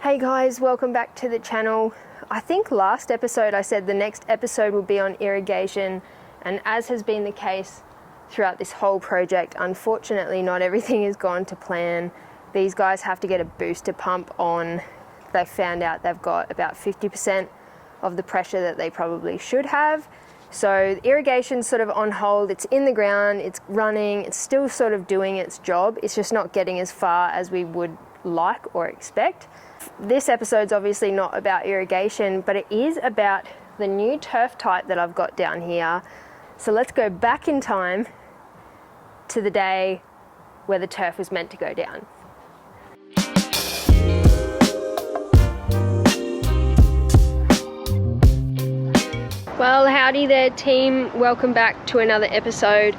Hey guys, welcome back to the channel. I think last episode I said the next episode will be on irrigation, and as has been the case throughout this whole project, unfortunately not everything has gone to plan. These guys have to get a booster pump on. They found out they've got about 50% of the pressure that they probably should have. So the irrigation's sort of on hold. It's in the ground, it's running, it's still sort of doing its job. It's just not getting as far as we would like or expect. This episode's obviously not about irrigation, but it is about the new turf type that I've got down here. So let's go back in time to the day where the turf was meant to go down. Well, howdy there team, welcome back to another episode.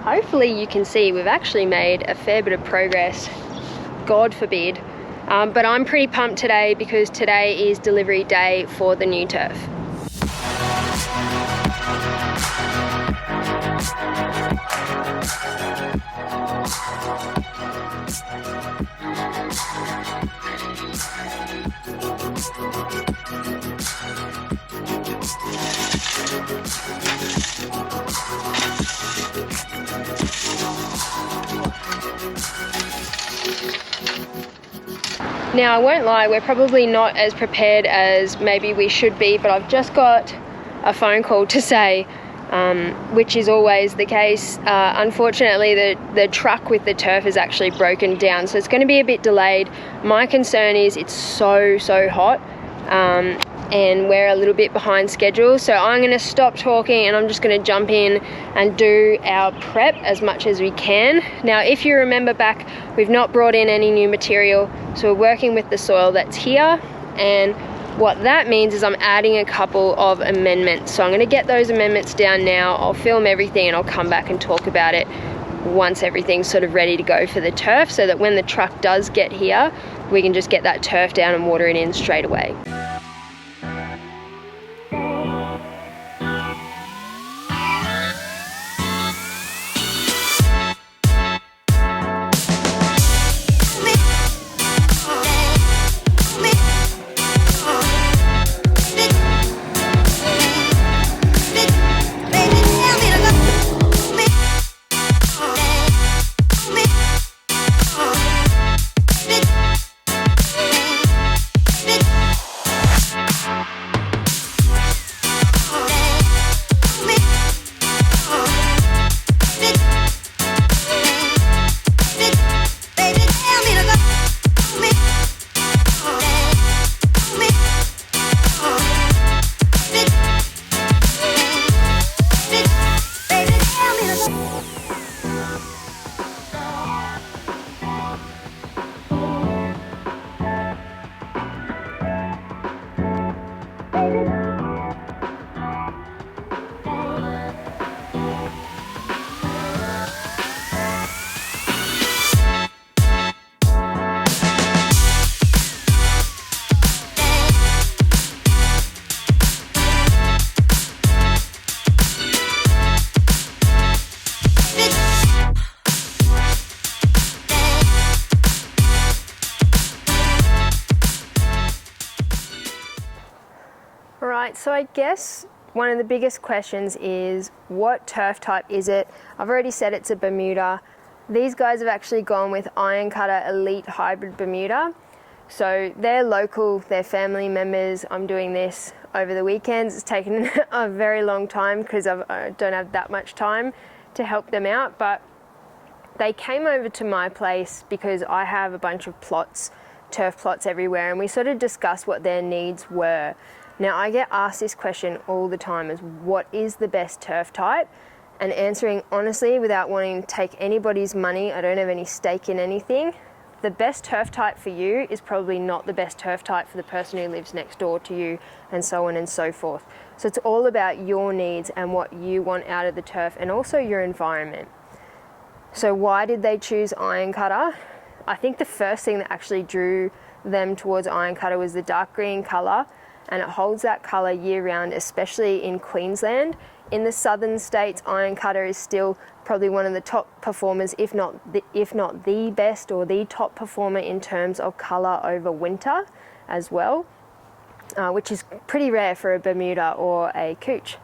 Hopefully you can see we've actually made a fair bit of progress, God forbid. But I'm pretty pumped today because today is delivery day for the new turf. Now I won't lie, we're probably not as prepared as maybe we should be, but I've just got a phone call to say, which is always the case. Unfortunately the truck with the turf is actually broken down, so it's going to be a bit delayed. My concern is it's so hot, and we're a little bit behind schedule, so I'm going to stop talking and I'm just going to jump in and do our prep as much as we can. Now if you remember back, we've not brought in any new material, so we're working with the soil that's here, and what that means is I'm adding a couple of amendments. So I'm going to get those amendments down now, I'll film everything and I'll come back and talk about it once everything's sort of ready to go for the turf, so that when the truck does get here we can just get that turf down and water it in straight away. Alright, so I guess one of the biggest questions is, what turf type is it? I've already said it's a Bermuda. These guys have actually gone with IronCutter Elite Hybrid Bermuda. So they're local, they're family members. I'm doing this over the weekends. It's taken a very long time because I don't have that much time to help them out, but they came over to my place because I have a bunch of plots, turf plots everywhere, and we sort of discussed what their needs were. Now I get asked this question all the time, is what is the best turf type? And answering honestly without wanting to take anybody's money, I don't have any stake in anything, the best turf type for you is probably not the best turf type for the person who lives next door to you, and so on and so forth. So it's all about your needs and what you want out of the turf, and also your environment. So why did they choose IronCutter? I think the first thing that actually drew them towards IronCutter was the dark green colour, and it holds that colour year round, especially in Queensland. In the southern states, IronCutter is still probably one of the top performers, if not the best or the top performer in terms of colour over winter. as well, which is pretty rare for a Bermuda or a Cooch.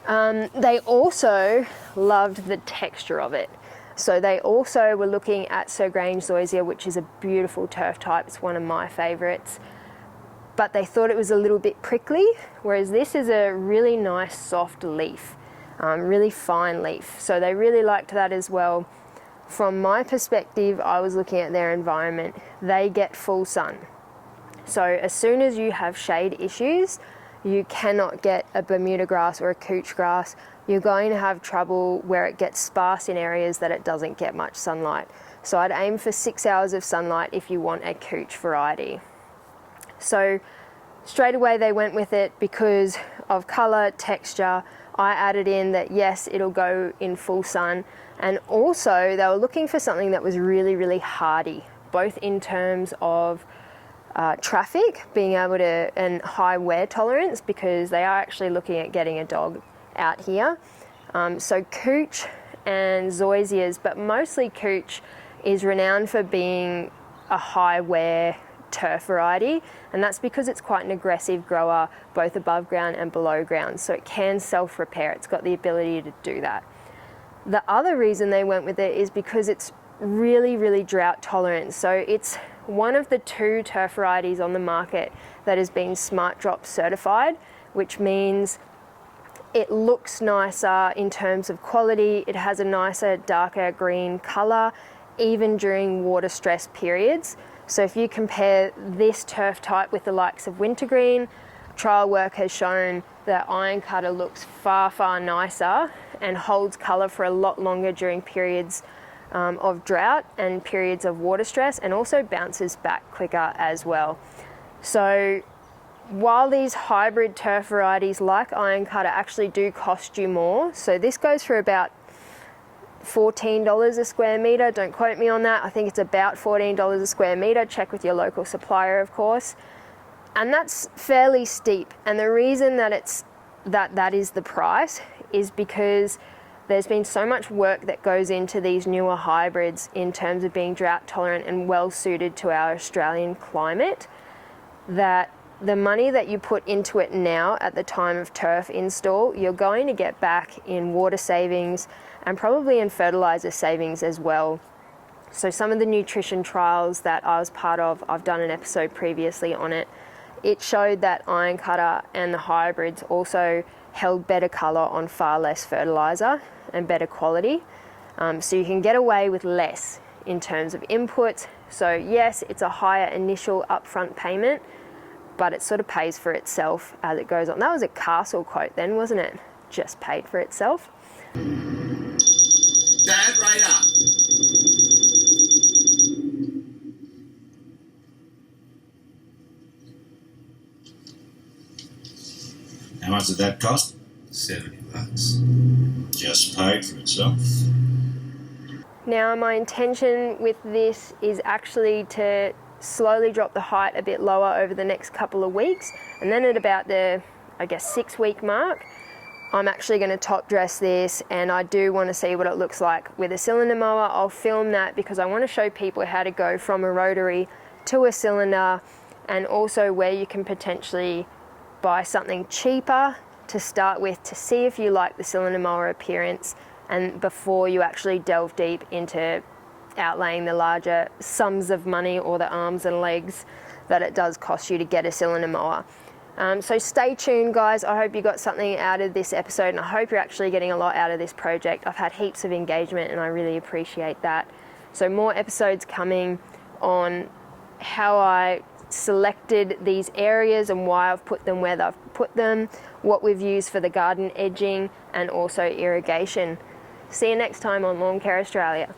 They also loved the texture of it. So they also were looking at Sir Grange zoysia, which is a beautiful turf type. It's one of my favourites. But they thought it was a little bit prickly, whereas this is a really nice soft leaf, really fine leaf. So they really liked that as well. From my perspective, I was looking at their environment. They get full sun. So as soon as you have shade issues, you cannot get a Bermuda grass or a Cooch grass. You're going to have trouble where it gets sparse in areas that it doesn't get much sunlight. So I'd aim for 6 hours of sunlight if you want a Cooch variety. So straight away they went with it because of colour, texture. I added in that yes, it'll go in full sun. And also they were looking for something that was really, really hardy, both in terms of traffic, being able to, and high wear tolerance, because they are actually looking at getting a dog out here. So Cooch and zoysias, but mostly Cooch, is renowned for being a high wear turf variety, and that's because it's quite an aggressive grower both above ground and below ground, so it can self-repair. It's got the ability to do that. The other reason they went with it is because it's really, really drought tolerant. So it's one of the 2 turf varieties on the market that has been Smart Drop certified, which means it looks nicer in terms of quality. It has a nicer, darker green colour, even during water stress periods. So if you compare this turf type with the likes of wintergreen, trial work has shown that IronCutter looks far, far nicer and holds colour for a lot longer during periods of drought and periods of water stress, and also bounces back quicker as well. So while these hybrid turf varieties like IronCutter actually do cost you more, so this goes for about $14 a square metre, don't quote me on that, I think it's about $14 a square metre, check with your local supplier of course, and that's fairly steep. And the reason that that is the price is because there's been so much work that goes into these newer hybrids in terms of being drought tolerant and well suited to our Australian climate, that the money that you put into it now at the time of turf install, you're going to get back in water savings and probably in fertiliser savings as well. So some of the nutrition trials that I was part of, I've done an episode previously on it, it showed that IronCutter and the hybrids also held better colour on far less fertiliser and better quality. So you can get away with less in terms of inputs. So yes, it's a higher initial upfront payment, but it sort of pays for itself as it goes on. That was a Castle quote then, wasn't it? Just paid for itself. Dad, right up. How much did that cost? $70. Just paid for itself. Now my intention with this is actually to slowly drop the height a bit lower over the next couple of weeks, and then at about the, I guess, 6-week mark, I'm actually going to top dress this, and I do want to see what it looks like with a cylinder mower. I'll film that because I want to show people how to go from a rotary to a cylinder, and also where you can potentially buy something cheaper to start with to see if you like the cylinder mower appearance, and before you actually delve deep into outlaying the larger sums of money or the arms and legs that it does cost you to get a cylinder mower. So stay tuned guys, I hope you got something out of this episode, and I hope you're actually getting a lot out of this project. I've had heaps of engagement and I really appreciate that. So more episodes coming on how I selected these areas and why I've put them where I've put them, what we've used for the garden edging, and also irrigation. See you next time on Lawn Care Australia.